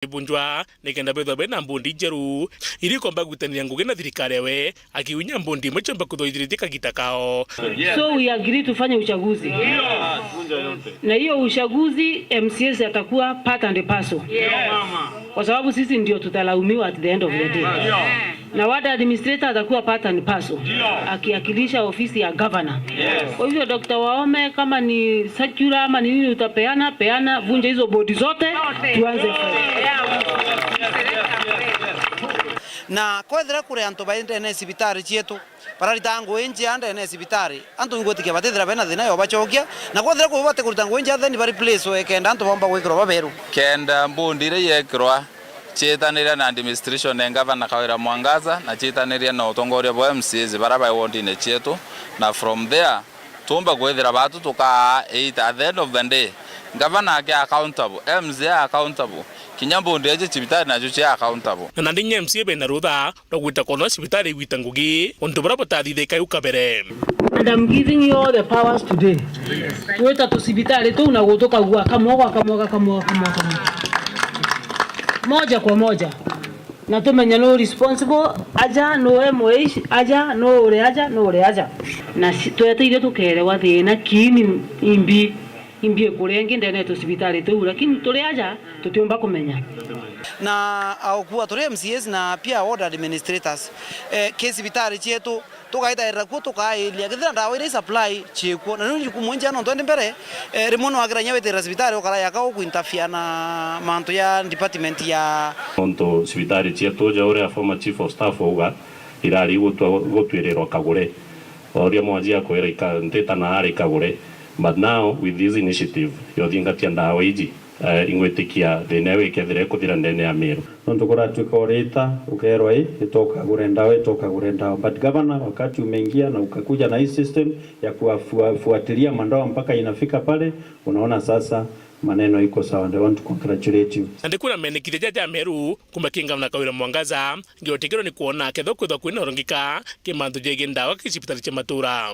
Bunjwa nikenda betho bena mbundi njeru iri komba gutania ngugi na thirikari we akiunya mbundi mchomba kuthoithiritie kagita kao. So we agree tufanye uchaguzi. Na hiyo uchaguzi MCS atakuwa part and parcel. Kwa sababu sisi ndio tutalaumiwa at the end of the day. Na ward administrator atakuwa part and parcel akiakilisha ofisi ya governor. Kwa hivyo Dr. Waome, kama ni circular ama ni nini utapeana, vunja hizo bodi zote tuanze. Na kwethera kure antu baende ne sibitari chietu pararita ngo enje ande ne sibitari antu ngotike batethera bena thina yo bachokia na kwethera ko bate kuruta ngo enje atheni bari place o ekenda antu bomba gwikirwa baberu kenda mbundire yekirwa chetanira na administration na governor Kawira Mwangaza na chetanira na utongoria bwa MCs baraba wondine chetu na from there tumba gwethera batu tuka 8 at the end of the day governor ake accountable MCs accountable kinyambo ndeje cibitari na juche accountable na ndinye MCs bena rutha rogwita kono cibitari gwita ngugi onto bara batathitheka ukabere. And I'm giving you all the powers today. Tuweta tusibitari tu na kutoka gua kamoga moja kwa moja na tumenya no responsible aja no MOH aja no ure aja na tuweta ile tukelewa thina kini imbi kurengi ndene tusibitari tu lakini tuli aja tutiomba kumenya na au kuwa tuli MCS na pia ward administrators kesibitari chetu tukaita eraku tukailia kithira ndawa ile supply chiko na nuri kumunja no twende mbere rimono agiranya wetera sibitari okara yakao kuintafia na manto ya department ya onto sibitari chetu ja ore former chief of staff oga irari gutwirerwa kagure oria mwanjia kwera ikanteta na ari kagure. But now with this initiative yothingatia ndawa iji ingwetikia thinewe kethire kuthira ndene ya Meru nonto kora tukoreta ukerwa itoka gure ndawa but governor wakati umeingia na ukakuja na hii system ya kufuatilia mandawa mpaka inafika pale unaona sasa maneno iko sawa. And I want to congratulate you. Andikuna menekire jaja Meru kumakinga na Kawira Mwangaza ngiotekero ni kuona ketho kwina rongika kimandu jege ndawa kisipitari cha Matura.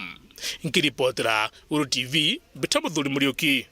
Nkiripotera Weru TV Betamuthuri Muriuki.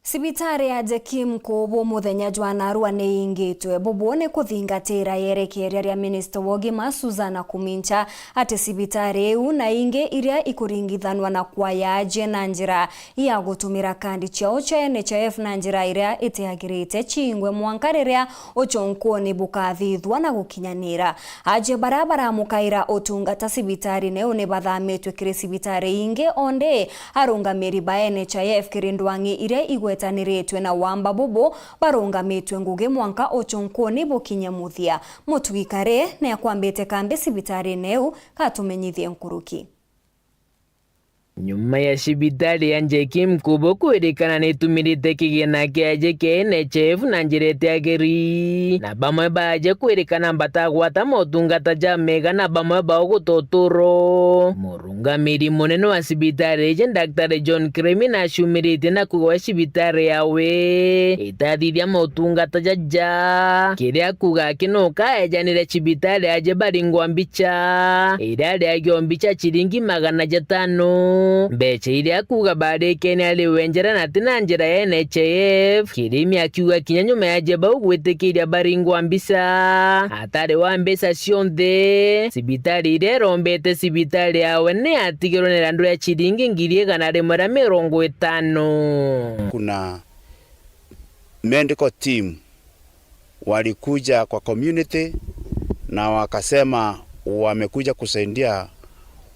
Sibitari ya Jekim Kobo muthenya jwanarua ni ingitwe bobone kuthingatira yerekeria ria Minister Wogima Suzana Kumincha ati sibitari eu na inge iria ikuringithanwa na kwayaje na njira ya gutumira kandi chao cha NHIF na njira iria itiagirite chingwe mwankariria ochonkoni bukathithwa na gukinyanira aje barabara mukaira otungata sibitari neu ne bathametwe kiri sibitari inge onde arungamiri ba NHIF kirindwangi iria igwetaniretwe na wamba bobo barungametwe nguge mwanka ochonkoni bukinyamuthia mutugikare na kwambete kambe sibitari neu katumenyithie nkuruki. Nyuma ya sibitari ya Jekim Kobo kwerekana netumirite kigena kiaje ke NHIF na njirete ageri na bamwe baje kwerekana batagwata motungata ja mega na bamwe bagutotoro murungamiri munene wa sibitari je Dr. John Kremi na shumirite na kuwa sibitari yawe itathithia motungata jaja kiria kuga kinoka ejanire sibitari aje baringwa mbicha irari agiombicha chiringi 500 mbeche iria kuga barikene ali wenjera na tina njira ya NHIF kirimi akiuga kinya nyuma ya jeba ugwitikiria baringwa mbisa atari wa mbesa cionthe sibitari ire rombete sibitari yawe ne atigirwo ni randu ya chiringi 150. Kuna medical team walikuja kwa community na wakasema wamekuja kusaidia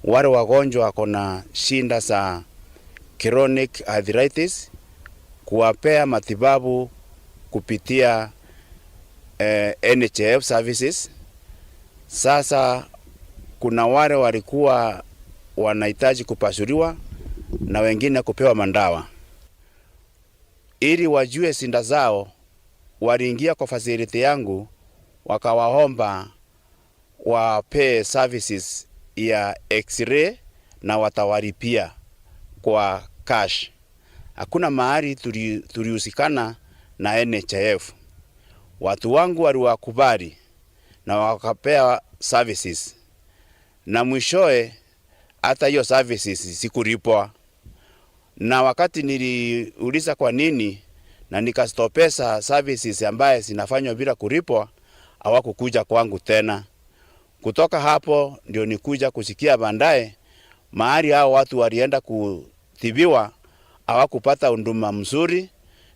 wale wagonjwa wako na shinda za chronic arthritis kuwapea matibabu kupitia NHIF services. Sasa kuna wale walikuwa wanahitaji kupasuliwa na wengine kupewa mandawa. Ili wajue shinda zao, waliingia kwa facility yangu wakawaomba wape services ya x-ray na watawaripia kwa cash. Hakuna mahali tulihusikana na NHIF. Watu wangu waliwakubali na wakapea services. Na mwishoe hata hiyo services sikulipwa. Na wakati niliuliza kwa nini, na nikastopesa services ambaye zinafanywa bila kulipwa, hawakukuja kwangu tena. Kutoka hapo ndio nikuja kusikia baadaye mahali hao watu walienda kutibiwa, hawakupata huduma mzuri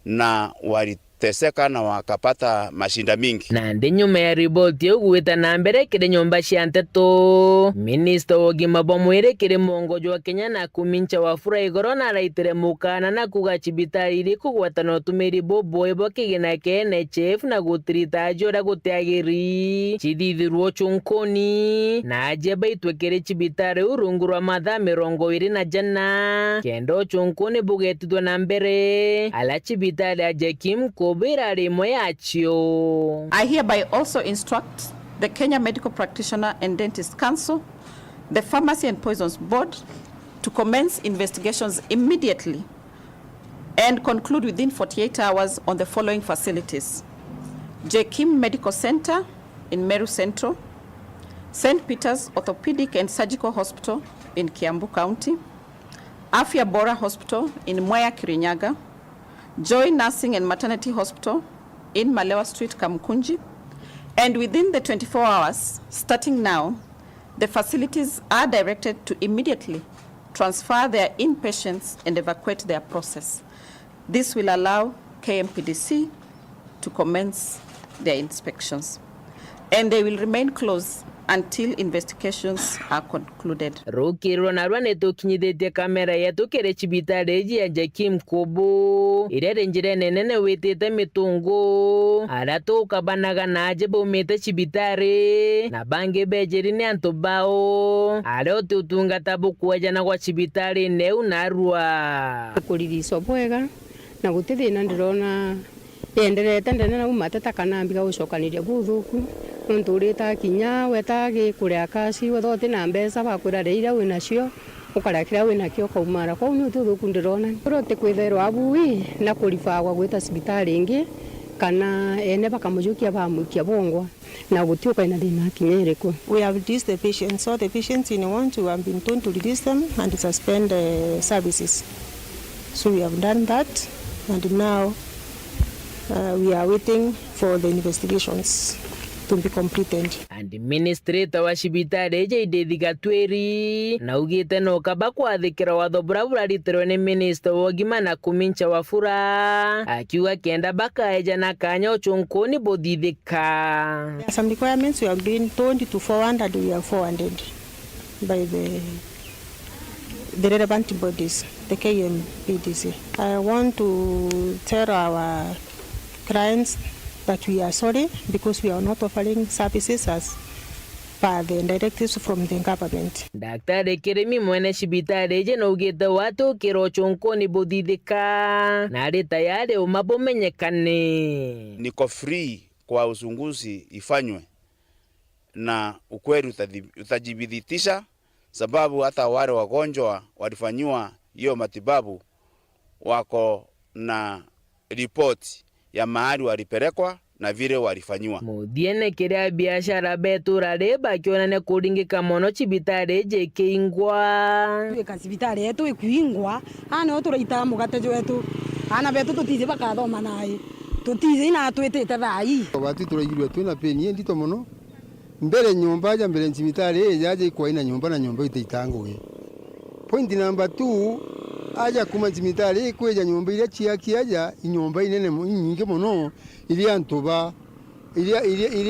na waliteseka na wakapata mashinda mingi. Na ndi nyuma ya riboti yo gwita na mbere kire nyumba cia Nteto, Minister wa ugima bwa mwiri kire mwongojo wa Kenya na kumincha Wafula igoro na raitire mukana na kuga cibitari iri kugwatana utumiri bobo bwa kigina kia NHIF na gutirita ajora gutiagiri chithithirwo chunkoni na aje baitwe kire cibitari urungu rwa mathaa 24 kendo chunkoni bugetithwa na mbere ala cibitari aje kimkubira rimwe yachio. I hereby also instruct the Kenya Medical Practitioner and Dentist Council, the Pharmacy and Poisons Board, to commence investigations immediately and conclude within 48 hours on the following facilities: Jekim Medical Center in Meru Central, St. Peter's Orthopedic and Surgical Hospital in Kiambu County, Afya Bora Hospital in Mwea Kirinyaga, Joy Nursing and Maternity Hospital in Malewa Street, Kamkunji. And within the 24 hours, starting now, the facilities are directed to immediately transfer their inpatients and evacuate their process. This will allow KMPDC to commence their inspections. And they will remain closed until investigations are concluded. Rukiro na rwane tukinyithetie kamera yetu kire cibitari ji ya Jekim Kubu irere njire nene witite mitungu ara tukabanaga na aje baumite cibitari na bangi bejeri ni antu bao ara utungata bukwaja na kwa cibitari neu narua kuririswa bwega na gutithina ndirona enderete ndene na umateta kana mbiga gucokaniria guthuku nturita kinya wetagi kuria kasi wethote na mbeca bakwira reira wina cio ukarakira wina kio kaumara kwa ni uthuku ndirona rote kwitherwa abui na kurifagwa gwita cibitari ingi kana ene bakamujukia bamukia bongwa na gutioka ina thina kinyereko. We have released the patients, so the patients in want to have been told to release them and suspend the services. So we have done that, and now we are waiting for the investigations to be completed. And administrator wa cibitari J.D. Gatweri na ugite no kaba kwathikira watho bura ritirwe ni minister wa ugima na kumincha Wafula akiuga kenda bakaeja na kanya uchunkoni bodithika. Some requirements we have been told to forward and we have forwarded by the relevant bodies, the KMPDC. I want to tell our clients that we are sorry because we are not offering services as per the directives from the government. Daktari Kirimi mwene cibitari je no ugite watu kiro chunkoni bodithika na ari tayari umabomenyekane. Niko free kwa uchunguzi ifanywe na ukweli utajibidhitisha, sababu hata wale wagonjwa walifanywa hiyo matibabu wako na ripoti ya mahali walipelekwa na vile walifanywa. Mudiene kiria biashara betu rareba kionane kuringika mono cibitari je kingwa. Weka cibitari yetu ikuingwa ana oturaita mugate wetu ana betu tutize bakathoma naye tutize ina twitete thai watu turagirwe twina peni ndito mono mbere nyumba ja mbere cibitari yaje kwa ina nyumba na nyumba itaitanguye. Point number 2 aja kuma cibitari kweja nyumba ile kiaja inyumba inene nyingi mono ili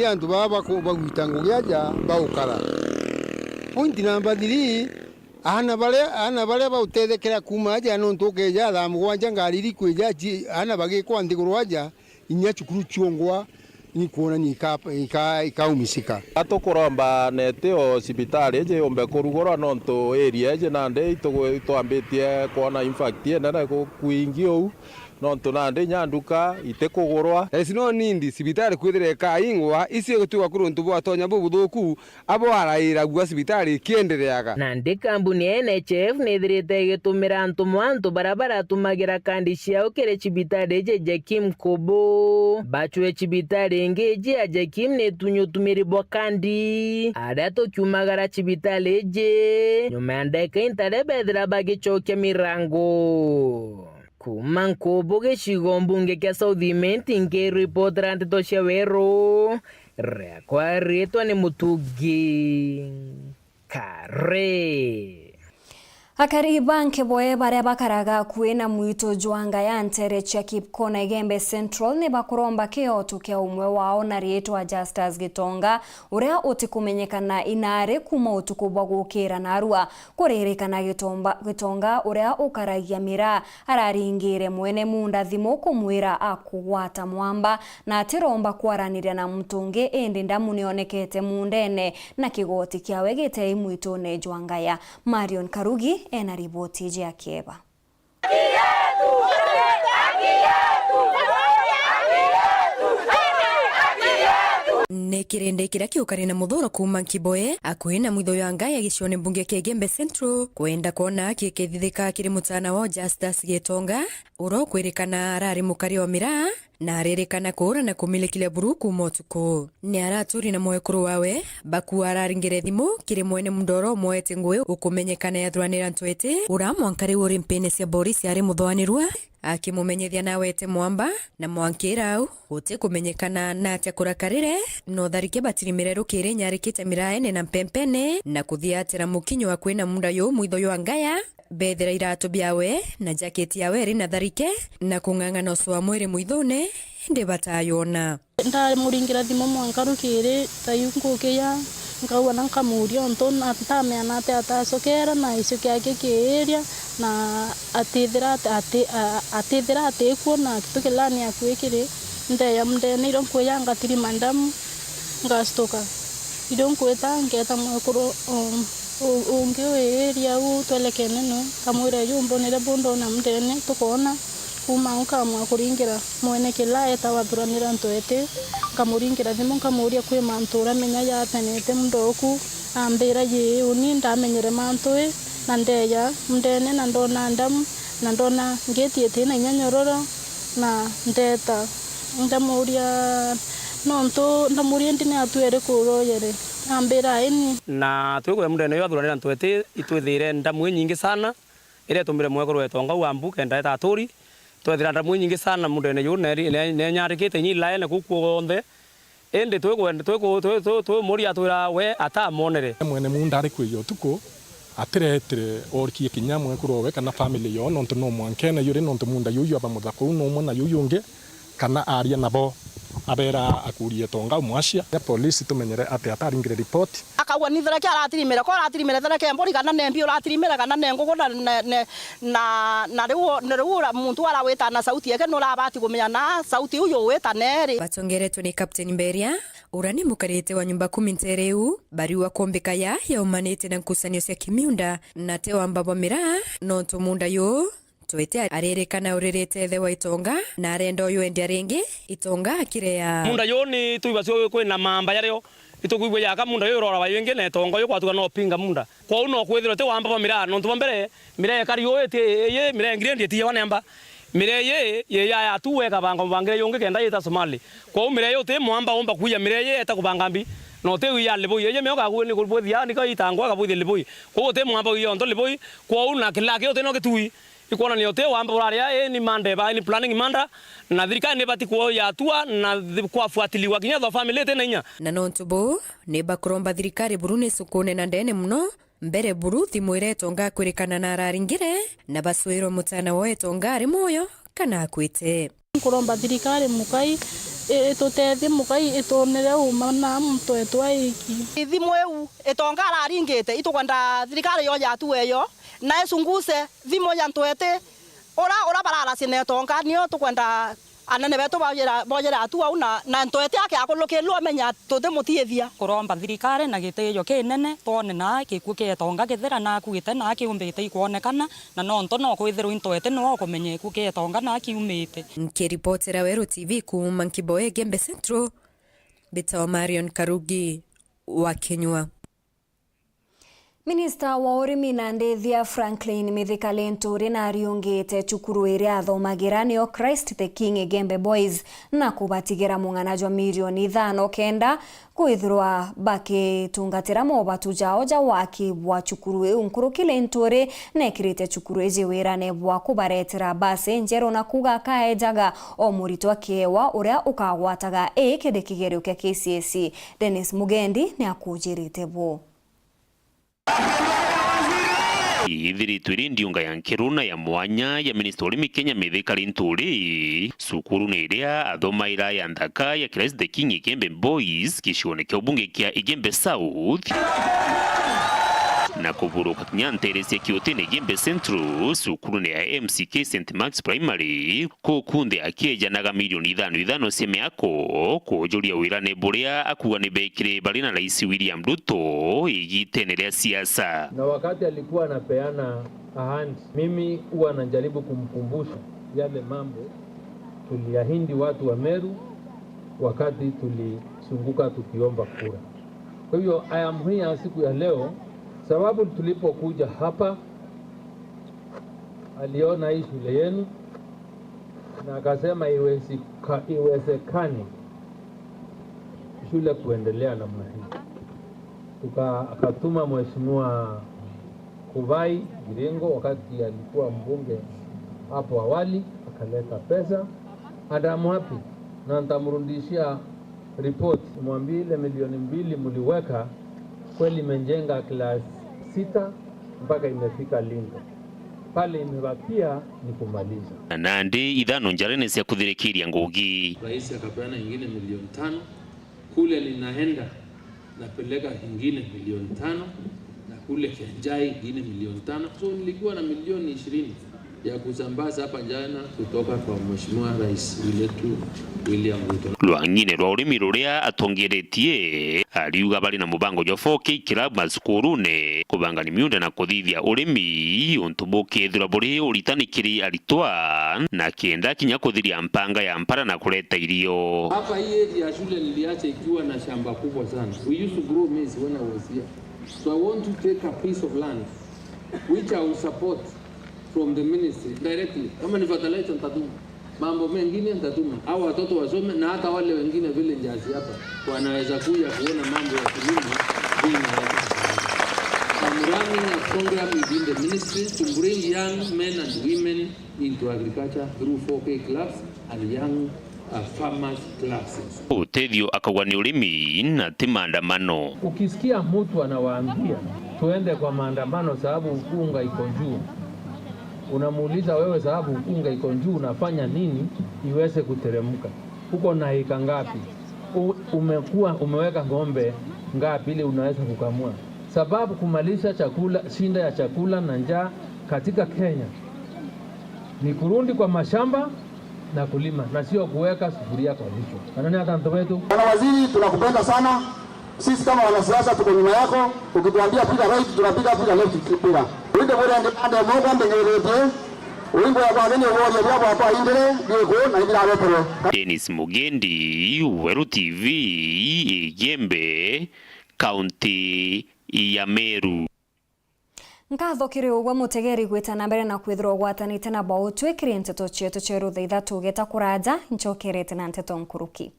antuba bako bagwitango yaja baukara. Point number 3 ana bale bautethekera kuma aja no ntoke ja thaa mugwanja ngariri kweja ana bagikwa ndiguru aja inya cukuru ciongwa ni kuona ni ikaumisika atukuromba neteo cibitari je ombe kurugora nonto area je nande itwambitie kuona impact nene kuingio nonto nande nyanduka itekugurwa esino nindi cibitari kwithire kaingwa icio gutuga kuruntu bwa tonya bubuthuku abo araira gwa cibitari kiendereaga nande kambuni NHIF nithirite gitumira antu barabara tumagira kandi ciao kire cibitari je Jekim Kubu bachwe cibitari ngeje ya Jekim ne tunyutumiri bwa kandi adato kiumagara cibitari je nyuma ndeka intarebe dira bagichoke mirango kuma Nkobo gĩcigo mbunge kĩa South Imenti ngĩripotera Nteto cia Weru rĩakwa rĩtwa nĩ Mũtungi Kare. Akariba nkeboe baria bakaraga kuena mwito jwanga ya ntere cha Kipkona Igembe Central ne bakuromba kioto kia umwe wao na rietwa Justus Gitonga uria utikumenyekana inare kuma utukubwa gukira narua kuririkana Gitonga uria ukaragia mira araringire mwene munda thimo kumwira akugwata mwamba na atiromba kwaranira na mtunge ende ndamu nionekete mundene na kigoti kiawe gitei mwito ne jwanga ya Marion Karugi ena ripoti je akieba. Nekirende kira kiukari na muthoro kuma Nkiboe akuina mwitho ya ngaya gicione mbunge kia Igembe Central kwenda kona kikethithika kiri mutana wa Justus Gitonga uro kwirikana arari mukari wa mira na aririkana kura na kumilikile buruku motuko ni araturi na mwekuru wawe baku araringire thimu kiri mwene mundoro mwete ngwe ukumenyekana yathranira Ntwete ura mwankari uri mpene cia Boris ari muthwanirwa akimumenyethia na wete mwamba na mwankira au uti kumenyekana na atia kurakarire no tharike batirimire rukire nyarikite miraene na mpempene na kuthiatira mukinyo wa kwina munda yo mwitho yo ngaya bethera irato biawe na jaketi yawe ri na tharike na kung'ang'ana uso mwere mwithone ndi batayona nda muringira thimo mwankarukire tayungukia ngauwa na nkamuria onto na tamea na atacokera na icio kiake kiiria na atithira atekuona kitukilani akwikire ndeya mndene iro nkuya ngatiri mandamu ngastoka iro nkueta ngeta mwekuru ungi area u twelekene no kamwira yumbonere bondo na mndene tukona kuma ukamwa kuringira mwene kila etawathuranira Ntwete kamuringira thimo kamuria kwi mantura menya ya tenete mundoku ambira ye uni ndamenyere mantwe na ndeya mndene na ndona ndamu na ndona ngetiete na nyanyororo na ndeta ndamuria nonto ndamuria ndine atwere kuroyere ambira eni na twekwe mndene yo athuranira Ntwete itwithire ndamu nyingi sana ile tumire mwekuru Gitonga wambu kenda Ithatu twethira ndamu nyingi sana mundene yu ne nyarikite nyilae na kukuonthe ende twe muri atwira we atamonere mwene munda ari kwiyo tuko atiretire orkie kinya mwekuru we kana family yo nonto no mwankene yuri nonto munda yuyu aba muthako no mona yuyunge kana aria nabo abera akurie Tonga mwashia ya polisi tumenyere ati ataringire report akagwa nithera kia aratirimira ko aratirimira thera kia mbori kana nembi uratirimira kana nengugo na riu muntu arawita na sauti yake no rabati kumenya na sauti uyo weta neri batongeretwo ni Captain Beria urani mukarite wa nyumba 10 ntereu bari wa kombeka ya umanite na nkusanyo cia kimiunda na tewa mbabo mira no tumunda yo Twete arerekana urirete the wa Itonga na arenda uyu endi aringi Itonga akirea munda yo ni tuibasio kwina mamba yario itukuigwe yaka munda yo rora bayenge na Itonga yo kwatuka no pinga munda kwa uno kwithiro te wamba mira no ntumbere mira kari yo ete ye mira ingredient ye wanemba mira ye ya tuweka banga bangire yonge kenda yita Somali kwa mira yo te mwamba omba kuya mira ye eta kubangambi no te ya leboi ye meoka gwini kulbodhia nika itangwa kabudhi leboi kwa te mwamba yo ndo leboi kwa una kila ke te no ketui ikona ni ote wamba uraria ni mande ba ni planning manda na thirikari ne bati kwa ya tua na kwa fuatiliwa kinya tho family te nainya na nontubo ne bakuromba thirikari burune sukune na ndene muno mbere buruthi mwire Tonga kwirikana na araringire na baswiro mutana wa Tonga ari moyo kana akwite kuromba thirikari mukai tutethi mukai itonere umana mtu etwa iki thimo eu Itonga araringite itukwenda thirikari yo ya tueyo na esunguse thimo ya Ntwete ora barara sine Tonga nio tukwenda anene beto bojera atu au na Ntwete yake akolokelo amenya tote mutiethia kuromba thirikari na giteyo kinene tone na kikuo ke Tonga githera na kuite na kiumbite ikuonekana na nonto no kwithirwo Ntwete no kumenye ku ke Tonga na kiumite nkiripotera Weru TV kuma Nkiboe Igembe Central Bitawa Marion Karugi wa KINYA. Minista wa urimi na ndethia Franklin Mithika Nturi na ariungite cukuru iria athomagira nio Christ the King Igembe Boys na kubatigira mung'anajwa milioni 5 kwithirwa bakitungatira mobatu jao ja waki wa cukuru iu nkurukile Nturi nekirite cukuru iji wira nebwa kubaretera basi njero na kuga kaejaga o murito akewa uria ukagwataga kede kigerio kia KCSE. Dennis Mugendi ni akujirite bo. Ithiritu iri ndiunga ya nkiruna ya mwanya ya Minista urimi Kenya Mithika Nturi cukuru ni iria athomaira ya nthaka ya Christ the King Igembe Boys gicione kia ubunge kia Igembe South na kuburuka kinya nteresia kiotene Igembe Central cukuru ni ya MCK St Mark's Primary kukunde akiejanaga milioni 5 cia miako kujuria wirane buria akuwa ni bekire bali na Rais William Ruto igitene ria siasa. Na wakati alikuwa anapeana ahadi, mimi huwa najaribu kumkumbusha yale mambo tuliahidi watu wa Meru wakati tulisunguka tukiomba kura. Kwa hiyo I am here siku ya leo sababu tulipokuja hapa aliona hii shule yenu na akasema iwezekani shule kuendelea namna hii. Akatuma Mheshimiwa Kubai Giringo wakati alikuwa mbunge hapo awali, akaleta pesa. And I'm happy na nitamrudishia report, mwambie ile milioni 2 mliweka kweli imejenga class 6 mpaka imefika Linda. Pale imebakia ni kumaliza. Nande ithano njarene cia kuthirikiria ngugi. Rais akapeana ingine milioni 5, kule linaenda napeleka ingine milioni 5 na kule Kenjai ingine milioni 5. So nilikuwa na milioni 20 ya kusambaza hapa jana kutoka kwa Mheshimiwa Rais wetu William Ruto. Lwangine rwa urimi ruria atongeretie ariuga bali na mubango jo 4K club mazukurune kubanga ni miunda na kuthithia urimi untubuke thura buri uritanikiri aritwa na kienda kinya kuthiria mpanga ya mpara na kuleta irio. Hapa hii area ya shule niliacha ikiwa na shamba kubwa sana. We used to grow maize when I was here. So I want to take a piece of land which I will support from the ministry directly. Kama ni fertilizer nitatuma, mambo mengine nitatuma, au watoto wasome, na hata wale wengine villagers hapa wanaweza kuja kuona mambo ya kilimo hii na I'm running a program within the ministry to bring young men and women into agriculture through 4K clubs and young farmers classes. Utethio akauga ni urimi na ti maandamano. Ukisikia mtu anawaambia tuende kwa maandamano sababu unga iko juu, unamuuliza wewe sababu unga iko juu unafanya nini iweze kuteremka? Huko na eka ngapi? Umeweka ng'ombe ngapi ili unaweza kukamua? Sababu kumalisha chakula, shinda ya chakula na njaa katika Kenya ni kurudi kwa mashamba na kulima na sio kuweka sufuria kwa vichwa. Kanani hata mtoto wetu. Bwana Waziri, tunakupenda sana. Sisi kama wanasiasa tuko nyuma yako. Ukituambia piga right tunapiga, piga left tunapiga. Winde bora ande Mungu ndengerete. Wimbo ya kwa nini wao ndio hapa indele ndio na bila wepero. Dennis Mugendi, Weru TV, Igembe, County ya Meru. Nkatho kiri ugwa mutegeri gwitana mbere na kwithirwo gwatanite na bao twikiri Nteto chetu cheru Ithatu geta kuraja nchokerete na Nteto nkuruki.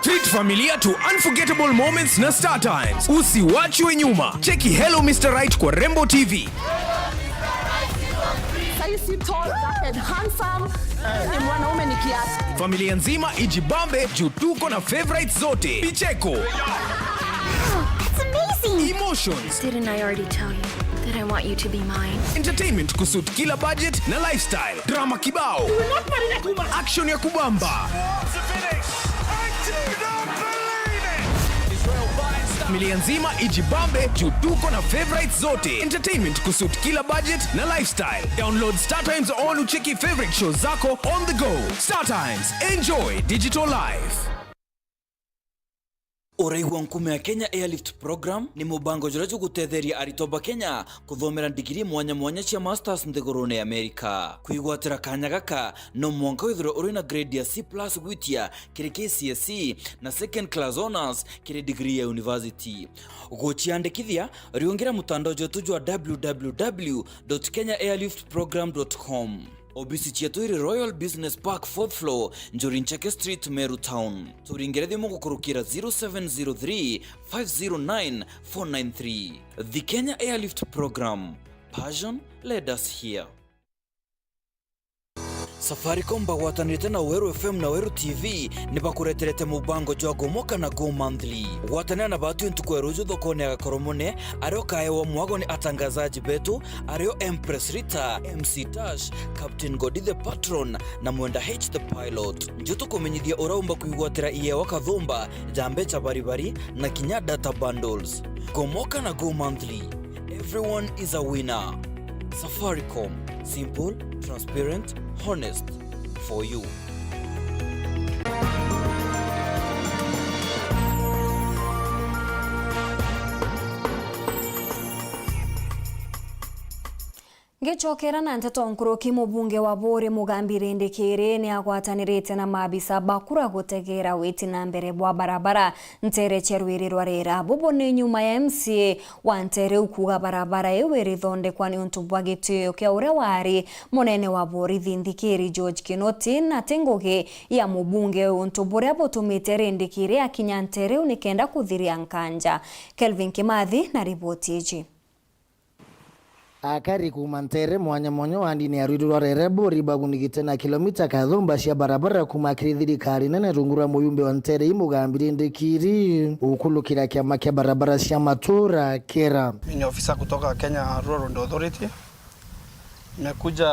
Treat familia to unforgettable moments na Star Times. Usiwachwe nyuma. Cheki Hello Mr. Right kwa Rembo TV. Saisi tall, dark and handsome. Ni mwanaume ni kiasi. Familia nzima ijibambe juu tuko na favorites zote. Picheko. That's amazing. Emotions. Didn't I already tell you that I want you to be mine? Entertainment kusut kila budget na lifestyle. Drama kibao. Action ya kubamba. Familia nzima ijibambe juu tuko na favorites zote. Entertainment kusut kila budget na lifestyle. Download Star Times on ucheki favorite shows zako on the go. Star Times, enjoy digital life. Ureigwa nkume ya Kenya Airlift Program ni mubango jurajo gutetheria aritoba Kenya kuthomera digiri mwanya cia masters nthigurune ya Amerika. Kuigwatira kanya gaka no mwanka withiro uri na grade ya C+ gwitia kiri KCSE na second class honors kiri degree ya university. Guchiandikithia riungira mutandao jotu jwa www.kenyaairliftprogram.com. Obisi chetu iri Royal Business Park 4th floor, Njorincheke Street, Meru Town. Turingere thimu gukurukira 0703 509 493. The Kenya Airlift Program. Passion led us here. Safaricom bagwatanirite na Weru FM na Weru TV ni bakureterete mubango jwa gomoka na go monthly. Gwatanira na batu ntukweruju thokoni ya Gakoromone ario kaewa mwago ni atangazaji betu ario Empress Rita, MC Tash, Captain Godi the Patron na Mwenda H the Pilot. Njutu kumenyithia uraumba kuigwatira iyewa kathumba jambe cha baribari na Kinya data bundles. Gomoka na go monthly. Everyone is a winner. Safaricom. Simple, transparent, honest for you. Ngechokera na Nteto Nkuruki mubunge wa Bore Mugambire Ndekere ni agwatanirite na mabisa bakura gutegera witi na mbere bwa barabara Ntere cherwirirwa rera bobo ni nyuma ya MCA wa Ntere ukuga barabara eweri thonde kwani untubwa gitio kia ure wari monene wa Bore Thindikiri George Kinoti na tengoge ya mubunge untubure abotumite Ndekere akinya Ntere unikenda kuthiria nkanja. Kelvin Kimathi na ripoti iji. Akari kuma Ntere mwanya wandini ya ridurwa rere Bori bagunigite na kilomita kadhumba shia barabara kuma kirithiri kari nene rungura muyumbe wa Ntere Mugambire Ndekere ukulukira kiama kia barabara shia Matura Kera. Mimi ni ofisa kutoka Kenya Rural Authority. Nimekuja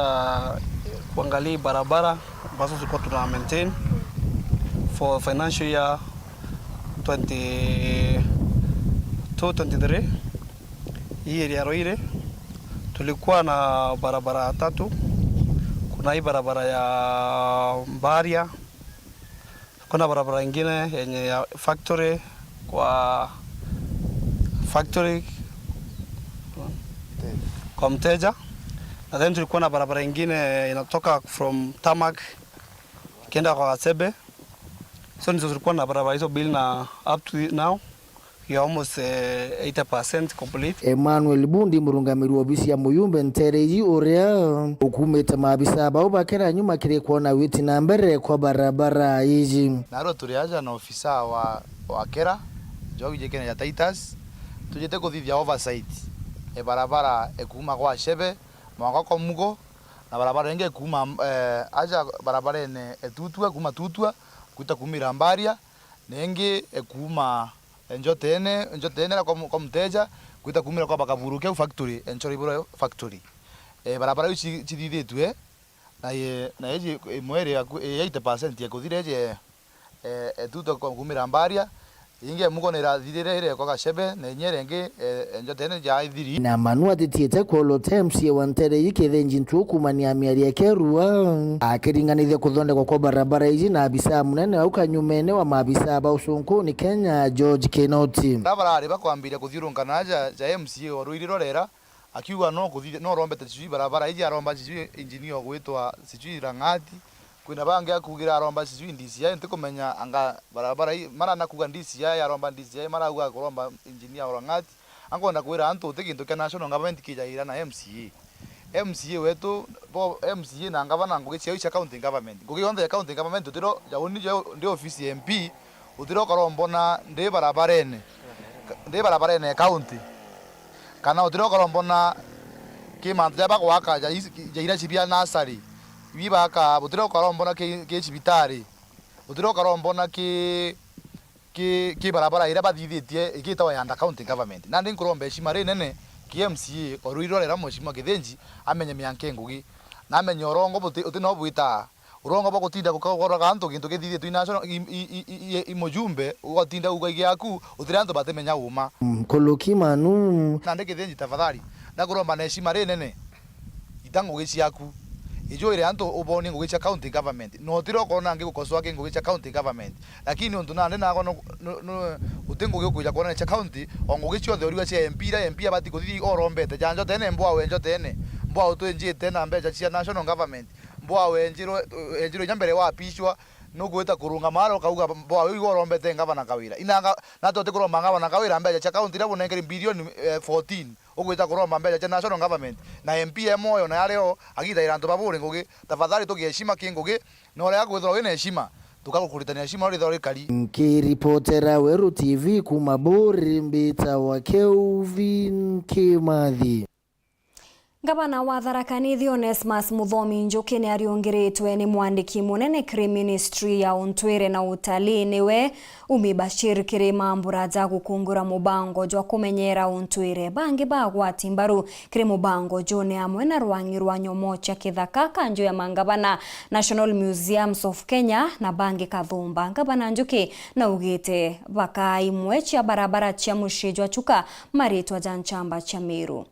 kuangalia barabara ambazo tulikuwa tuna maintain for financial year 22-23. Hii area Roire tulikuwa na barabara tatu. Kuna hii barabara ya Mbaria, kuna barabara nyingine yenye ya factory kwa Mteja, na then tulikuwa na barabara nyingine inatoka from Tamak kienda kwa Sebe. So ndizo tulikuwa na barabara hizo bill na up to now you almost 80% complete. Emmanuel Bundi murungamiri ofisi ya muyumbe Ntere yi orea ukumeta mabisa bao bakera nyuma kire kuona witi na mbere kwa barabara hizi. Naro turiaja na ofisa wa Kera jogi jekene ya Titus tujete kuthithia oversight barabara ekuma kwa Shebe mwanga kwa Mugo na barabara enge kuma aja barabara ene etutwa kuma tutwa kuita kumira Mbaria nenge ekuma njotene kwa Mteja kuita kumira kwa bakaburuke factory enchoriburo factory barabara ici chithithitwe na yeji mwere ya 80% ya kuthire etuto kwa kumira Mbaria inge mugo nera thirire kwa Gashebe na nyerenge njotene ja ithiri na manua titiete kwa lotemsi wa Ntere yikethenji ntukumani amiari ya Kerua akiringanithia kuthonde kwa barabara hizi na abisa munene wa ukanyumene wa mabisa ba usunku ni Kenya George Kinoti barabara bakwambira kuthirungana ja MCA oruiriro rera akiuga no rombete chui barabara iji aromba chui engineer gwitwa chui Rangati kwina bange akugira aromba chui ndisi ya ntikumenya anga barabara mara nakuga ndisi ya aromba ndisi ya mara uga kuromba engineer Rangati ango nakwira antu tikintu ka national government kijaira na MCA wetu bo MCA na ngabana ngugicia icha county government ngugionde county government utiro jauni ndio office MP utiro karombona ndi barabara ene county kana utiro karombona kimantja bakwaka jaira chibia nasari wibaka utiro karombona ke chibitari utiro karombona ke barabara ira bathithitie igitawa yanda county government na ndi nkurombe shimare nene KMCA oruiro rera moshimo kithenji amenye mianke ngugi na amenye orongo utino buita urongo bagutinda gukora kantu kintu githithie tu national imojumbe ugatinda ugaige aku utiranto batemenya uma koloki manu na ndike kithenji tafadhali na kuromba na shimare nene itango gici yaku ijo ile anto uboni ngugicha county government no tiro kona ngi gukoswa ke ngugicha county government lakini untu nande na kono utengo gyo kuja kona cha county ongugichio the oriwa cha MP abati kuthii orombete janjo tene mbwa wenjo tene mbwa utwenji tena mbeja cia national government mbwa wenjiro nyambere wa pishwa no gweta kurunga maro kauga mbwa wigo orombete ngavana kawira inanga natote kuroma ngavana kawira mbeja cha county rabo nengeri bilioni 14 ogweta kuroma mbeja cha national government na MP moyo na yareo agitha iranto babure ngugi tafadhali tugiheshima kingugi no ria gwethwa wina heshima tukagukuritania heshima uri thori kali. Nkiripotera Weru TV kumaburi mbita wa Kelvin Kimathi. Gavana wa Tharaka Nithi Onesmus Muthomi Njuki ni ariongeretwe ni mwandiki munene kiri ministry ya untwire na utalii niwe umibashir kiri mambura ja gukungura mubango jwa kumenyera untwire bangi bagwati mbaru kiri mubango jone amwe na rwangi rwa nyomo cha kithaka kanjo ya mangavana National Museums of Kenya na bangi kathumba. Gavana Njuki na ugite baka imwe cha barabara cha mushijwa chuka maritwa janchamba cha Meru.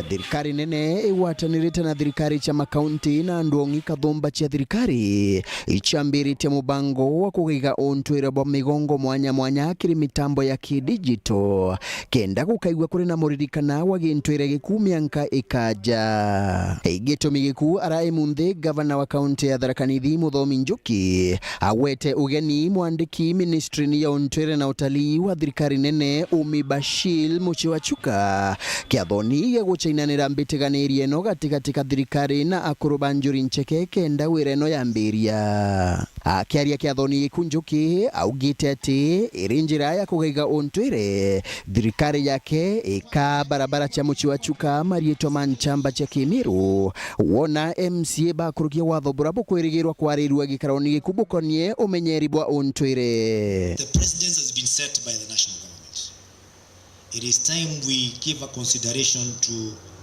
Thirikari nene iwatanirite na thirikari cha makaunti na ndongi kathumba cha thirikari ichambirite mubango wa kugiga untwire bwa migongo mwanya kiri mitambo ya kidigito kenda gukaigwa kuri na muririkana wa gintwire gikumia nka ikaja igitumi giku arai munthi gavana wa kaunti ya Tharaka Nithi Muthomi Njuki awete ugeni mwandiki ministry ya untwire na utalii wa thirikari nene umibashil muchiwachuka kiathoni ya inanira mbitiganirie no katika thirikari na akurubanjuri ncheke kenda wireno yambiria akiaria kiathoni kunjuki augite ati irinjira ya kugiga untwire thirikari yake ika barabara cha muchiwachuka marieto manchamba cha Kimiru wona MCA bakurukia watho burabo kwirigirwa kwarirwa gikaroni gikubukonie umenyeri bwa untwire. The president has been set by the national government. It is time we give a consideration to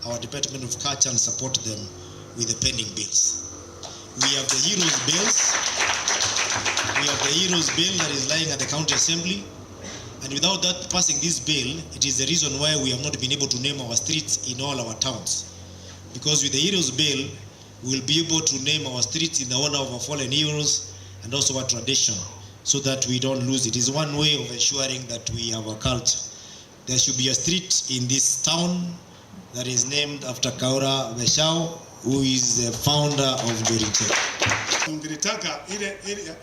our Department of Culture and support them with the pending bills. We have the Heroes bills. We have the Heroes bill that is lying at the county assembly. And without that passing this bill, it is the reason why we have not been able to name our streets in all our towns. Because with the Heroes bill, we will be able to name our streets in the honor of our fallen heroes and also our tradition, so that we don't lose it. It is one way of ensuring that we have our culture. There should be a street in this town that is named after Kaura Veshao, who is the founder of URETERI. Ungelitaka ile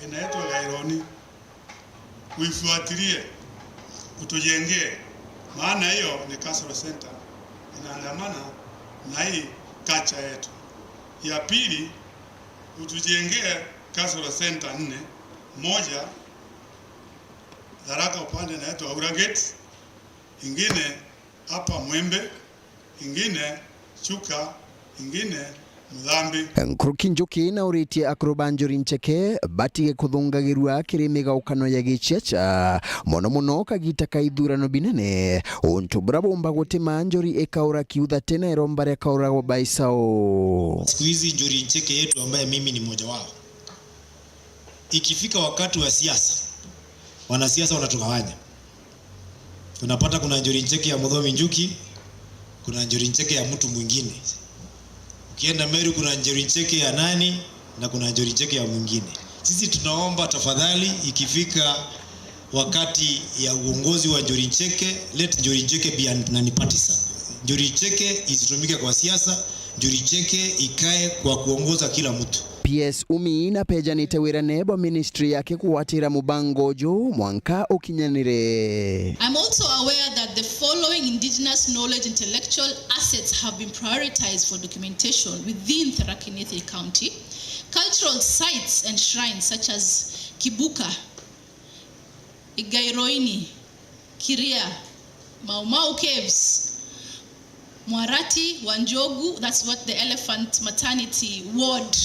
inaitwa Gaironi uifuatilie, utujengee, maana hiyo ni cultural center inaandamana na hii culture yetu. Ya pili, utujengee cultural center 4, moja Tharaka upande inaitwa Uragate, ingine hapa Mwembe, ingine Chuka, ingine Mudhambi. Nkuruki Njuki na uritie akurubanjuri ncheke batige kuthungagirwa kiri migaukano ya gichecha muno kagita kaithurano binene untu burabomba gutima njuri ekaura kiutha tena erombare kaura wa baisao. Siku hizi njuri ncheke yetu ambaye mimi ni mmoja wao, ikifika wakati wa siasa, wanasiasa wanatugawanya. Tunapata kuna njuri ncheke ya Muthomi Njuki, kuna njuri ncheke ya mtu mwingine. Ukienda Meru kuna njuri ncheke ya nani na kuna njuri ncheke ya mwingine. Sisi tunaomba tafadhali, ikifika wakati ya uongozi wa njuri ncheke, let njuri ncheke be non-partisan. Njuri ncheke isitumike kwa siasa, njuri ncheke ikae kwa kuongoza kila mtu. PS umi na peja nitewira nebo ministry yake kuwatira mubango jo mwanka ukinyanire. I'm also aware that the following indigenous knowledge intellectual assets have been prioritized for documentation within Tharaka Nithi County. Cultural sites and shrines such as Kibuka, Igairoini, Kiria, Mau Caves, Mwarati, Wanjogu, that's what the elephant maternity ward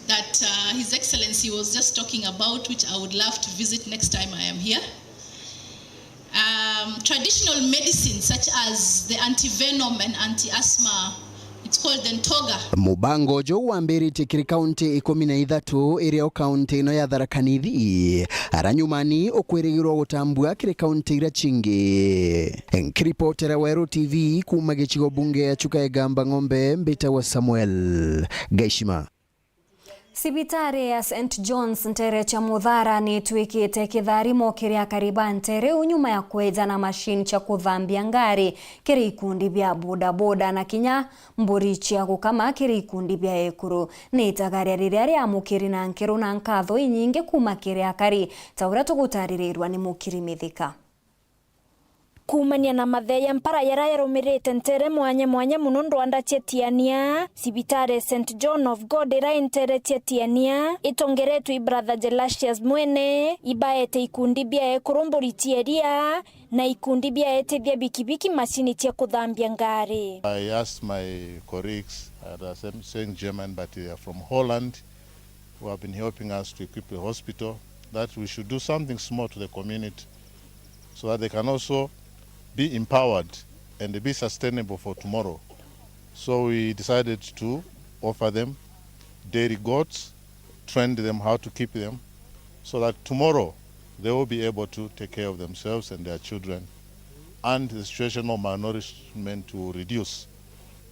that His Excellency was just talking about, which I would love to visit next time I am here. Traditional medicine such as the anti-venom and anti-asthma, it's It's called the Ntoga. Mubango jo wambirite kiri kaunti 13 iria kaunti ino ya Tharaka Nithi aranyumani okwirigirwo gutambua kiri kaunti ira chingi. Nkiripotera Weru TV kuma gichigo bunge ya Chukaegamba Ng'ombe mbita wa Samuel Gaishima. Sibitari ya St. John's Ntere cha Muthara ni twikite kitharimo kiria kariba Ntere unyuma ya kweja na mashini cha kuthambia ngari kiri ikundi bya bodaboda na kinya mburi chia gukama kiri ikundi bya ekuru ni itagaria riria ria mukiri na nkiru na nkatho inyinge kuma kiria kari taura tugutaririrwa ni mukiri mithika. Kumania na matheya mpara yarayarumirite Ntere mwanya muno ndwanda chetiania sibitare St. John of God ira Ntere chetiania itongeretu ibratha Gelasius mwene ibaete ikundi bia ekurumburi tieria na ikundi bia ete bia bikibiki mashini tia kuthambia ngari. I asked my colleagues saying German but they are from Holland who have been helping us to equip the hospital that we should do something small to the community so that they can also be empowered and be sustainable for tomorrow. So we decided to offer them dairy goats, train them how to keep them, so that tomorrow they will be able to take care of themselves and their children, and the situation of malnourishment will reduce.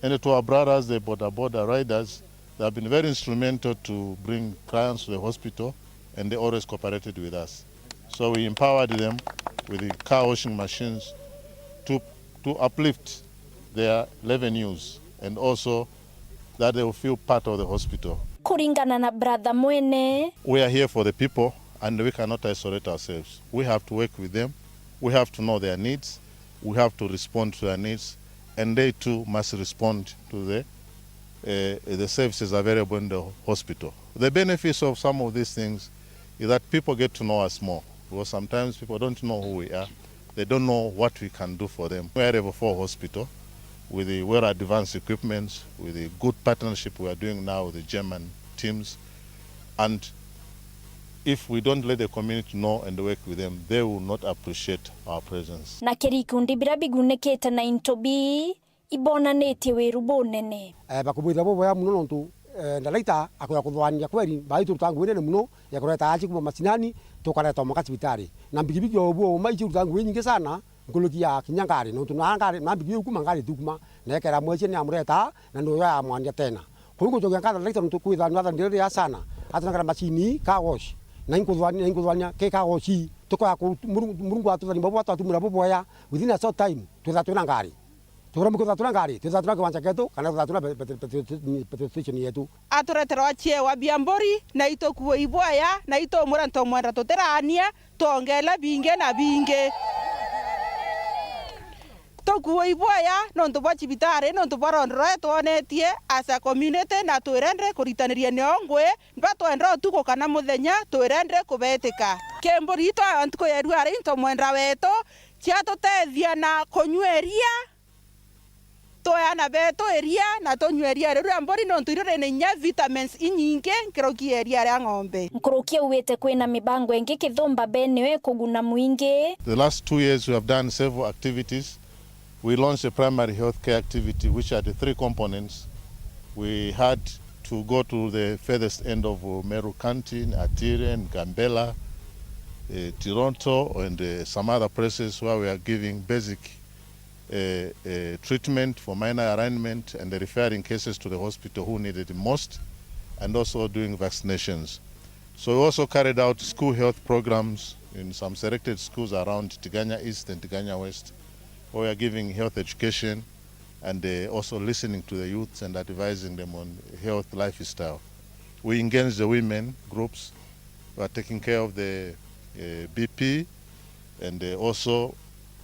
And to our brothers, the border riders, they have been very instrumental to bring clients to the hospital, and they always cooperated with us. So we empowered them with the car washing machines to uplift their revenues and also that they will feel part of the hospital. Kuringana na brother mwene, we are here for the people and we cannot isolate ourselves. We have to work with them. We have to know their needs. We have to respond to their needs, and they too must respond to the services available in the hospital. The benefits of some of these things is that people get to know us more, because sometimes people don't know who we are. They don't know what we can do for them. We are level 4 hospital with the well advanced equipment, with the good partnership we are doing now with the German teams. And if we don't let the community know and work with them, they will not appreciate our presence. Na kirikundi bira bigunekete na intobi ibona neti Weru bonene. Bakubwira bo ya muno ntu ndalaita akoya kuthwania kweri baitu rutangu wene muno ya kureta achi kuma masinani tukareta mu kasibitari na mbigibigi obo maichi rutangu nyingi sana ngulukia kinyangari no tunangari na mbigibigi kuma ngari tukuma na kera mweche ni amureta na ndo ya amwanja tena kuliko joga kada laita mtu kuithania ndere ya sana atangara machini ka wash na inkuthwania ke ka wash tukoya murungu atuthani bobo atumura bobo ya within a short time tuthatuna ngari turatuna ngari tuthatuna kiwanja ketu kana tuthatuna petrol station yetu aturetera chie wa biambori na itokuo ibwaya na itomura ntomwenda tuterania tongela binge na binge tokuo ibwaya no ntubo chibitare no ntubo rondro tuonetie as a community na twirendre kuritaniria neongwe ndwa twendra tuko kana muthenya twirendre kubetika kembori to antiko yeru ari ntomwenda weto chia tutethia na kunyweria toyana beto eria na tonyweria rero ambori no ntuirore ne nya vitamins inyinge nkiroki eria ya ng'ombe nkurukia uwete kwina mibango engi kithumba benewe kuguna mwingi. The last 2 years we have done several activities. We launched a primary health care activity which had 3 components. We had to go to the furthest end of Meru County, Atiren, Gambela, Toronto and some other places where we are giving basic treatment for minor alignment and referring cases to the hospital who needed it most, and also doing vaccinations. So we also carried out school health programs in some selected schools around Tiganya East and Tiganya West, where we are giving health education and also listening to the youths and advising them on health lifestyle. We engage the women groups who are taking care of the BP and also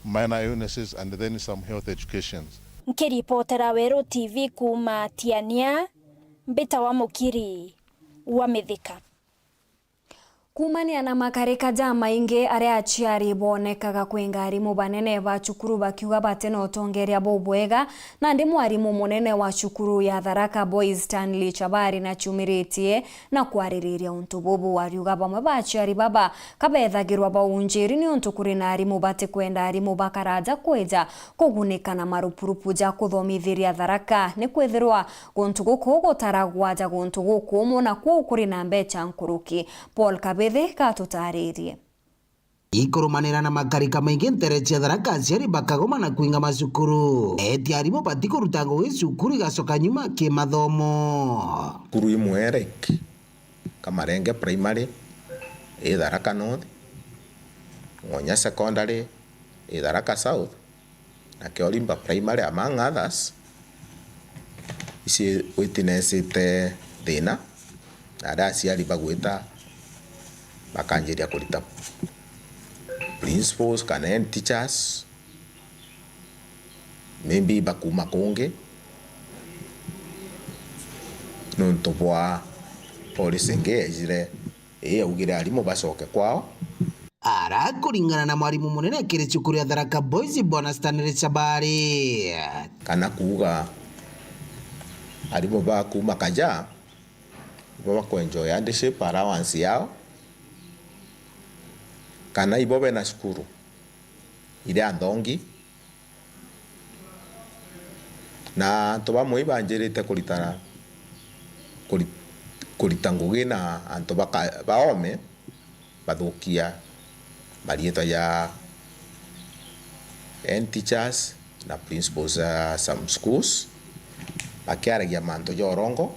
minor illnesses and then some health education. Nkiripotera Weru TV kuma Tiania mbita wa mukiri wa mithika. Kumania na makarika ja maingi aria aciari bonekaga kwenga arimu banene ba cukuru bakiuga batena utongeria bobwega na ndi mwarimu munene wa cukuru ya Tharaka Boys Stanley Chabari na chumiritie na kwaririria untu bobu wariuga bamwe ba aciari baba kabethagirwa baunjiri ni untu kuri na arimu bate kwenda arimu bakaraja kweja kugunika na marupurupu ja kuthomithiria Tharaka ni kwethirwa guntu guku gutaragwa ja guntu guku muna kwa kuri na mbecha nkuruki. Paul Kabethe katutaririe. Ikurumanira na makarika maingi nteretia Tharaka aciari bakagoma na kuinga macukuru eti arimu bati kuruta ngugi cukuru igacoka nyuma kimathomo. Cukuru imwe like Kamarenge primary Tharaka North, Ngonya secondary Tharaka South na Kiolimba primary among others isi witnessite thina na aciari bagwita bakanjiria kurita principals kana teachers maybe bakuma konge nonto bwa police engagire augire arimu bacoke kwao. Kuringana na mwarimu munene kiri cukuru ya Tharaka Boys Bwana Stanley Chabari kana kuga arimu bakuma kaja bako enjoy handship allowance yao kana ibobe na skuru ile andongi na toba moi banjerete kulita ngugi na anto baome bathukia barieto ya teachers na principals some schools bakiaragia manto jorongo.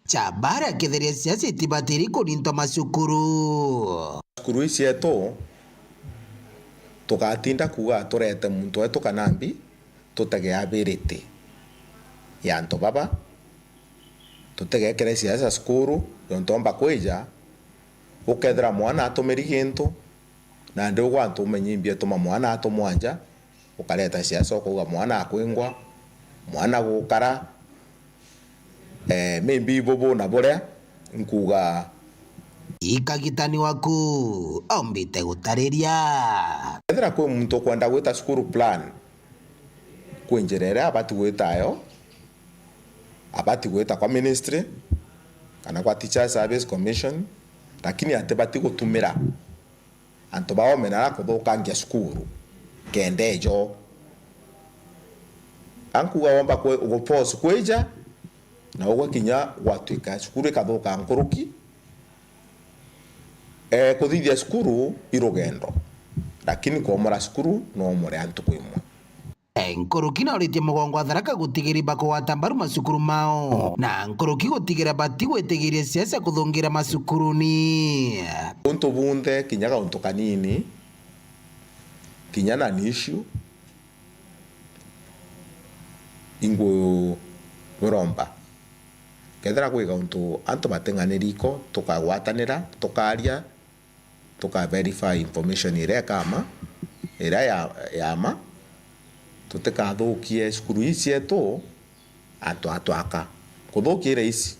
Chabari akitheria siasa itibatiri kurinto macukuru. Cukuru ici etu tugatinda kuga turete muntu wetu kanambi tutege abirite ya anto baba tutegekere siasa cukuru yontomba kwija ukethera mwana atumiri gintu na ndi ugwantu umenyimbie tuma mwana atumwanja ukareta siasa kuga mwana akwingwa mwana gukara maybe bobo na borea nkuga ikagitani waku ombite gutariria ethera kwe muntu kwenda gwita school plan kwenjerera abati gwitayo abati gwita kwa ministry kana kwa teacher service commission lakini atebati gutumira anto baomena kuthukangia cukuru kendejo ankuga wamba gupose kweja na ugo kinya gwatuika cukuru ikathuka nkuruki kuthithia cukuru irugendo lakini komora cukuru no more antu kwimwe nkuruki na uritie mugongo wa Tharaka gutigiri bakugwata mbaru macukuru mao na nkuruki gutigira bati gwitigiria siasa kuthungira macukuruni untu bunde kinyaga untu kanini kinya na nishu ingo buromba kethera kwiga untu antu batenganiriko tukagwatanira tukaria tuka verify information ire kama ira yama tutekathukie cukuru ici etu antu atwaka kuthukira ici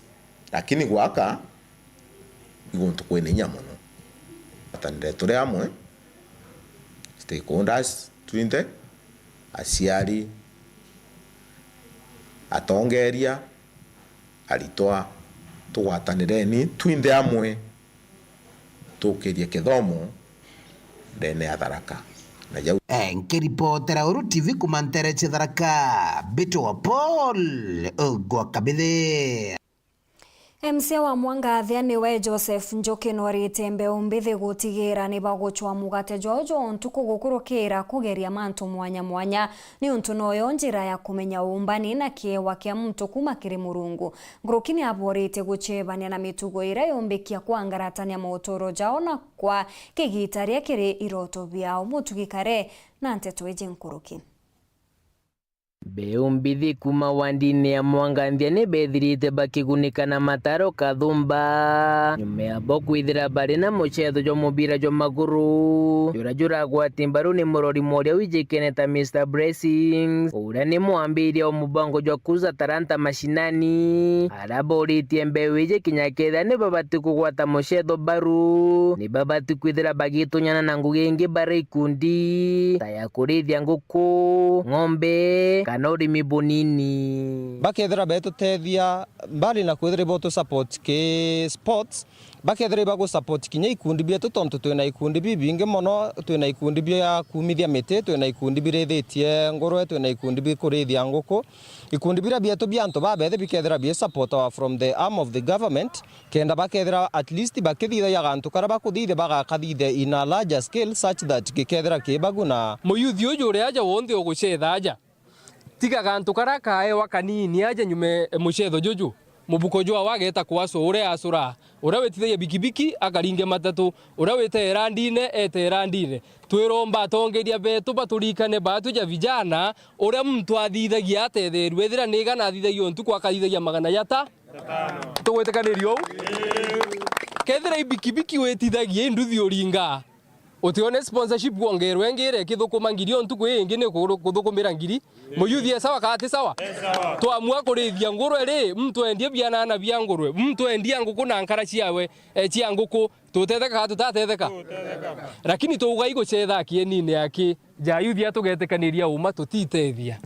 lakini gwaka iguntu kwininya muno atanire turi amwe stakeholders twinde aciari atongeria aritwa tugwatanireni twinde amwe tukirie kithomo ndene ya Tharaka na jau nkiripotera Weru TV kuma nteretia Tharaka Bito wa Paul Gwakabithe. MC wa Mwangathia niwe Joseph Njoki norite mbeu mbithi gutigira ni baguchwa mugate jojo ntuku gukurukira kugeria mantu mwanya mwanya ni untu noyo njira ya kumenya umbani na kiewa kia mtu kuma kiri Murungu. Ngurukini aborite guchebania na mitugo ira yombekia kuangaratania mautoro jao na kwa kigitaria kiri iroto biao mutugikare na Nteto eje nkuruki. Mbeũ mbithi kuma wandini ya Mwanganthia nĩ bethirite bakigunika na mataro kathumba nyuma ya bo kwithira bari na muchetho jwa mubira jwa maguru jura gwati mbaru ni murori moria wijikene ta Mr Blessings uria ni mwambiria wa mubango jwa kuza taranta mashinani araboritie mbeũ ije kinya ketha ni babati kugwata muchetho baru ni babati kwithira bagitunyana na ngugi ingi bara ikundi ta ya kurithia nguku ng'ombe kana urimi bunini bakethira betutethia mbali na kwithira boto support ke sports bakethira bago support kinya ikundi bietu tontu twina ikundi bibingi mono twina ikundi bia kumithia miti twina ikundi birethitie ngorwe twina ikundi bikurithia nguku ikundi bira bietu bianto babethe bikethira bia support from the arm of the government kenda bakethira at least bakithitha ya gantu kara bakuthithe bagakathithe in a larger scale such that gikethira kibaguna muyuthi uyu uri aja wonthe ugucetha aja tiga gantu kara kae wakanini aja nyume mucetho juju mubuko jwa wageta kwaso ure asura ura wetithe bikibiki akaringe matatu ura wete erandine ete erandine twiromba tongeria betu baturikane batu ja vijana ura mtu athithagia atetheru ethira nigana athithagio ntuku akathithagia magana yata tugwetekanirio kethira ibikibiki wetithagia nduthi uringa utione sponsorship wongerwe ngire kithukuma ngiri ntuku ingi ni kuthukumira ngiri muyuthi sawa kati sawa twamua kurithia ngurwe ri mtu endie biana na bia ngurwe mtu endie nguku na nkara ciawe cia nguku tutetheka tutatetheka lakini tugai gucetha kienini yaki jayuthi atugetekaniria uma tutitethia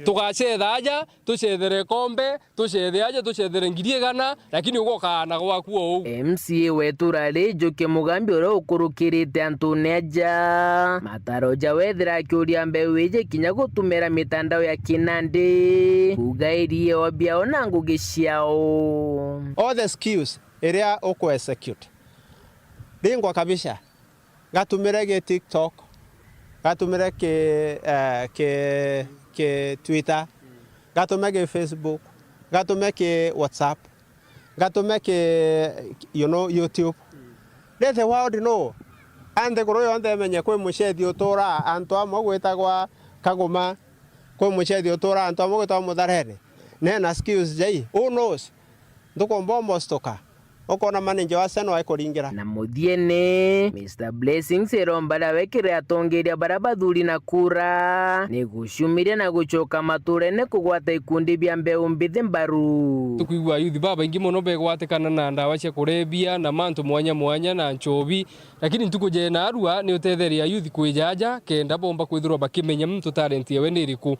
tugacetha aja tucethere kombe tucethe aja tucethere ngiri gana lakini ugokana gwaku o MCA wetu rari Njuki Mugambi uria ukurukirite antu neja mataroja wethira akiuria mbeũ ije kinya gutumira mitandao ya kinandi kugairie obia ona ngugi ciao all the skills iria uku execute bingwa kabisa gatumire ge TikTok gatumire ke Twitter, gatume ke Facebook, gatume ke WhatsApp, gatume ke YouTube. Let the world know. Ande koro yonde menye kwe muchethi utura antu amwe gwitagwa Kagoma kwe muchethi utura antu amwe gwitagwa Mutharene. Nena skills jai. Who knows? Ndukomba mostoka. Okona manager wa seno aikoringira na muthiene Mr Blessings erombara wekire atongeria barabathuri na kura ni gucumiria na gucoka maturene kugwata ikundi bia mbeũ mbithi mbaru tukuigua yuthi baba ingi muno begwatikana na ndawa cia kurebia na mantu mwanya mwanya na nchobi lakini ntukuje na arua ni utetheria yuthi kwijaja kenda bomba kwithirwa bakimenya mtu talent yewe ni iriku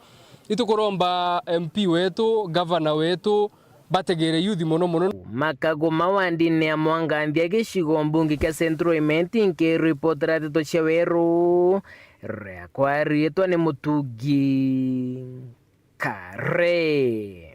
itukuromba MP wetu governor wetu bategere yuthi muno Makagoma wandini ya Mwanganthia gicigo mbunge kia Central Imenti nke reportera Nteto cia Weru rekwa rietwa ni Mutungi Kare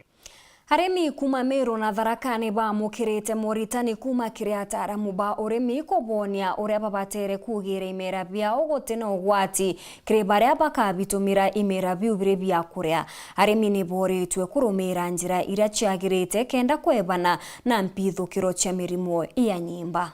Arimi kuma Meru na Tharaka ni bamukirite moritani kuma kiri ataramu ba urimi kubonia uria babatere kugira imera biao gutena ugwati kiri baria bakabitumira imera biu bire bia kuria arimi ni boritwe kurumira njira iria ciagirite kenda kwebana na mpithukiro cia mirimo iya nyimba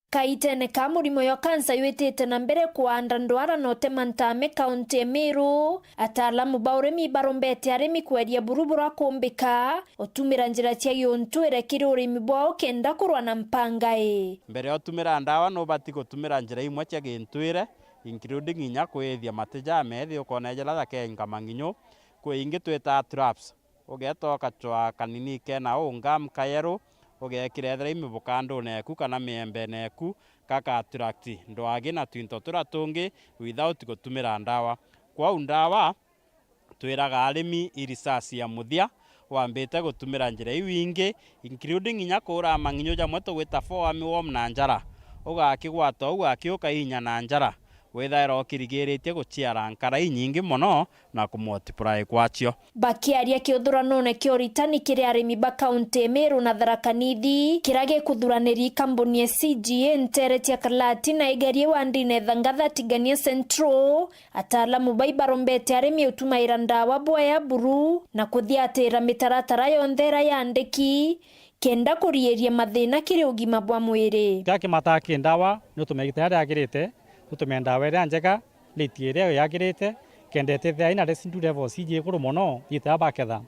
kaitene ka murimo ya kansa yuitite na mbere kuanda ndwara note mantame kaunti ya Meru atalamu ba urimi barombete arimi kweria burubura kumbika otumira njira cia yontu erekire urimi bwao kenda kurwa na mpangae mbere otumira ndawa no bati gutumira njira imwe cia gintwire including inya kwethia mateja methi ukonejera thakenga manginyo kwingi twita traps ugetoka chwa kanini kena unga mkayero ugekira ethera imibukando neku kana miembe neku kaka attract ndwagi na twinto turatungi without gutumira ndawa kwa ndawa twiraga arimi irisasi ya muthia wambite gutumira njira iwingi including inya kura manginyo jamwe twita form na njara ugakigwata ugakiuka inya na njara wethaira okirigiritie guciara nkara inyingi muno na kumultiply kwacio bakiaria kiuthurano kioritani kiri arimi ba kaunti Meru na Tharaka Nithi kirage kuthuraniri kambuni ya CGA Nteretia Kalati na igerie wandine thangatha tigania Central atalamu baibarombete arimi utumaira ndawa boya buru na kuthiatira mitaratara yonthera yandiki kenda kurieria mathina kiri ugima bwa mwiri gake mataki ndawa no tumegite ari agirite tutumenda wera njega litiere yagirite kendete the ina resindu level CJ kuru mono ita baketha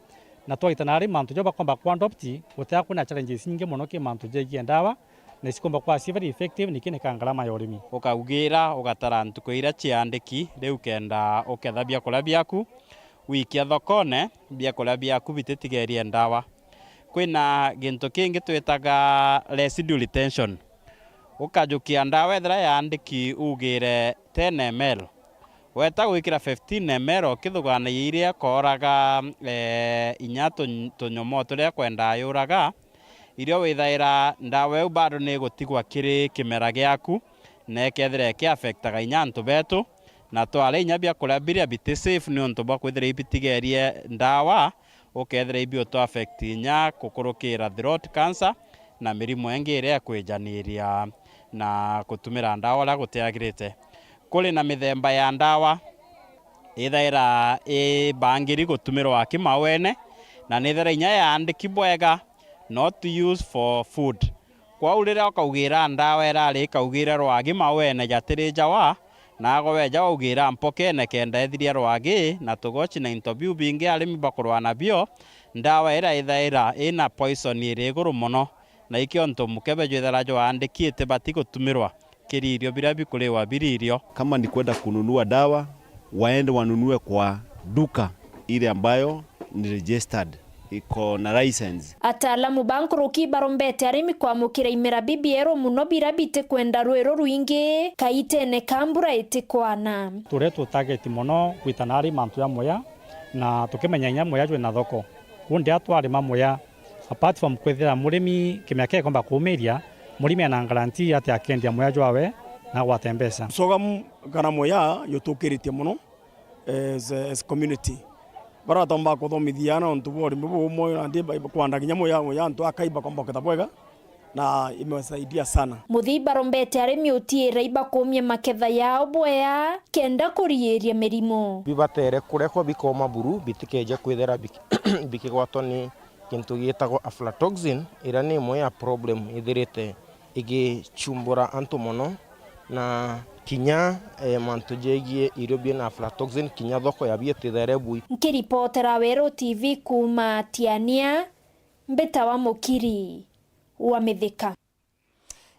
na to itanari mantu joba kwamba kwa adopti uta kuna challenges nyingi mono ki mantu je giendawa na sikomba kwa si very effective nikine kangalama ya urimi ukaugira ugatara ntuko ira ciandiki riu kenda uketha bia kula biaku wikia thokone bia kula biaku bititigerie ndawa kwina gintu kingi twitaga residue retention ukajukia ndawa ethera yandiki ugire 10 ml weta gwikira 15 ml okithugana iria koraga inya tunyomo turia kwenda yuraga irio withaira ndawa eu bado ni gutigwa kiri kimera giaku na kethire ki affectaga inya ntu betu na twale inya bia kula biria biti safe ni onto bwa kwithira ibitigerie ndawa ukethire ibio to affect inya kukurukira throat cancer na mirimo engi iria kwijaniria na kutumira ndawa la gutiagirite kuli na mithemba ya ndawa ithaira bangiri gutumirwa akimawene na nithira inya yandiki bwega not to use for food kwa urira ukaugira ndawa irari kaugire rwagi mawene jatiri jawa na goweja ugira mpokene kenda ethiria rwagi na tugochi na interview bingi arimi bakurwana bio ndawa ira ithaira ina poison iri iguru muno na ikio ntu mukebe jwethera jo andikite bati gutumirwa kiririo bila bikulewa biririo. Kama ni kwenda kununua dawa waende wanunue kwa duka ile ambayo ni registered iko na license. Ataalamu bankuruki barombete arimi kwamukira imera bibiero muno birabite kwenda rwero ruingi kaitene kambura itikwana turetu target muno kwitanari mantu ya moya na tukimenya nya moya jwe na thoko kundi atwari mamoya apart from kwethera murimi kimyake kwamba kuumiria murimi ana guarantee ati akendia moya jwawe na gwatembesa soga kana moya yotukiritie muno as community bara tomba kuthomithia ontu bori mbu moyo ndi kwanda kinya moya ntu akaiba kwamba kitabwega na imewasaidia sana Muthiba rombete arimi utiira iba kumye maketha yao bwea kenda kurieria mirimo bibatere kureko bikoma buru bitikeje kwithera bikigwatoni kintu gitagwo aflatoxin ira ni imwe ya problem ithirite igichumbura antu mono na kinya mantu jegie irio bina aflatoxin kinya thoko ya bietithere bui nkiripotera Weru TV kuma Tiania mbeta wa mukiri wa mithika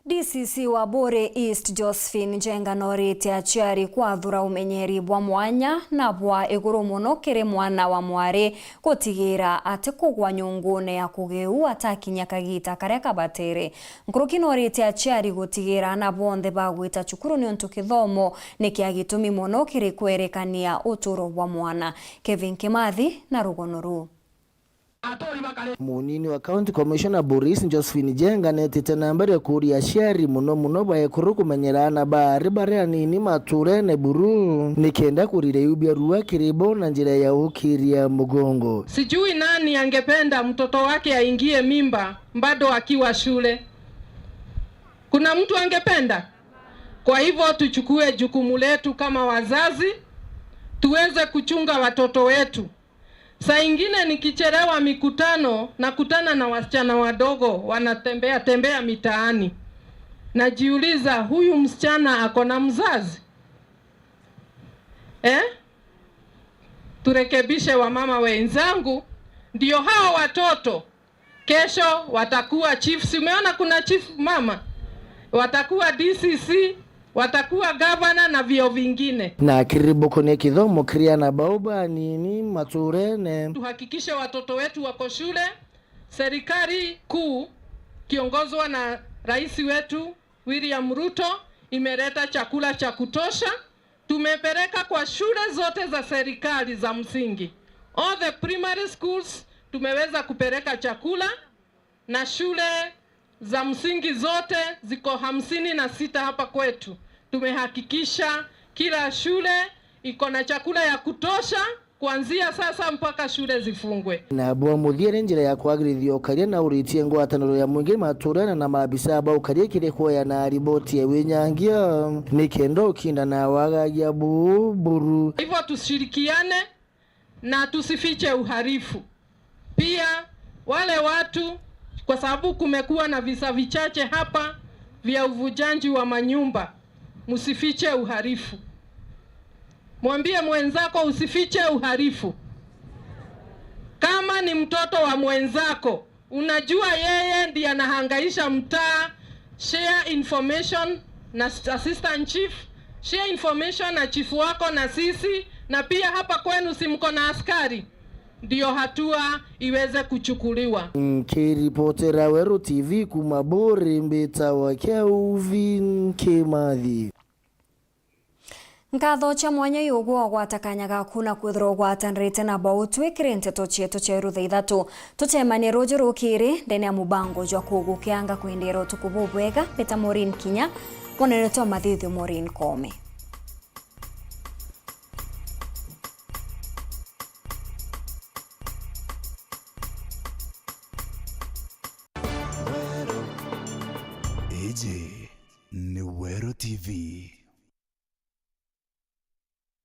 DCC wa Bore East Josephine Njenga norite aciari kwathura umenyeri bwa mwanya na bwa iguru muno kiri mwana wa mwari gutigira ati kugwa nyungune ya kugeu atakinya kagita karia kabatere nkuruki norite aciari gutigira na bonthe bagwita cukuru ni ontu kithomo ni kiagitumi muno kiri kwerekania uturo bwa mwana Kevin Kimathi na rugonoru Munini wa County Commissioner Boris Josephine Njenga netite nambari ya kuria shari muno bae kuru kumenyerana bari anini maturene buru nikenda kurire yubia ruwa kiribo na njira ya ukiria mugongo. Sijui nani angependa mtoto wake aingie mimba bado akiwa shule. Kuna mtu angependa? Kwa hivyo tuchukue jukumu letu kama wazazi tuweze kuchunga watoto wetu. Saa ingine nikichelewa mikutano nakutana na wasichana wadogo wanatembea mitaani. Najiuliza huyu msichana ako na mzazi? Turekebishe wamama wenzangu ndio hao watoto kesho watakuwa chiefs. Umeona kuna chief mama, watakuwa DCC, watakuwa governor na vio vingine. Na kiribu kone kithomo kiria na bauba nini maturene. Tuhakikishe watoto wetu wako shule. Serikali kuu kiongozwa na rais wetu William Ruto imeleta chakula cha kutosha. Tumepeleka kwa shule zote za serikali za msingi. All the primary schools tumeweza kupeleka chakula na shule za msingi zote ziko 56 hapa kwetu. Tumehakikisha kila shule iko na chakula ya kutosha kuanzia sasa mpaka shule zifungwe. Na bwa muthiere njira ya kwagirithio karia na uritie ngwataniro ya mwingi maturana na maabisa ba ukaria kireko ya na ripoti ya winyangia nikendo kinda na wagagia buru. Hivyo tushirikiane na tusifiche uharifu. Pia wale watu, kwa sababu kumekuwa na visa vichache hapa vya uvujanji wa manyumba, msifiche uharifu. Mwambie mwenzako usifiche uhalifu. Kama ni mtoto wa mwenzako, unajua yeye ndiye anahangaisha mtaa, share information na assistant chief, share information na chief wako na sisi, na pia hapa kwenu si mko na askari, ndio hatua iweze kuchukuliwa. Nkiripotera Weru TV kumabore mbeta wa Kelvin Kimathi. Nkatho cha mwanya yugwo gwatakanyaga kuna kwithirwo gwatanirite na bao twikire nteto chietu cha rutha ithatu tuchemanie rojo rukiri ndene ya mubango jwa kugukianga kwendera utuku bubwega beta MAUREEN KINYA wonene to mathithio MAUREEN Kome. Eje ni Weru TV.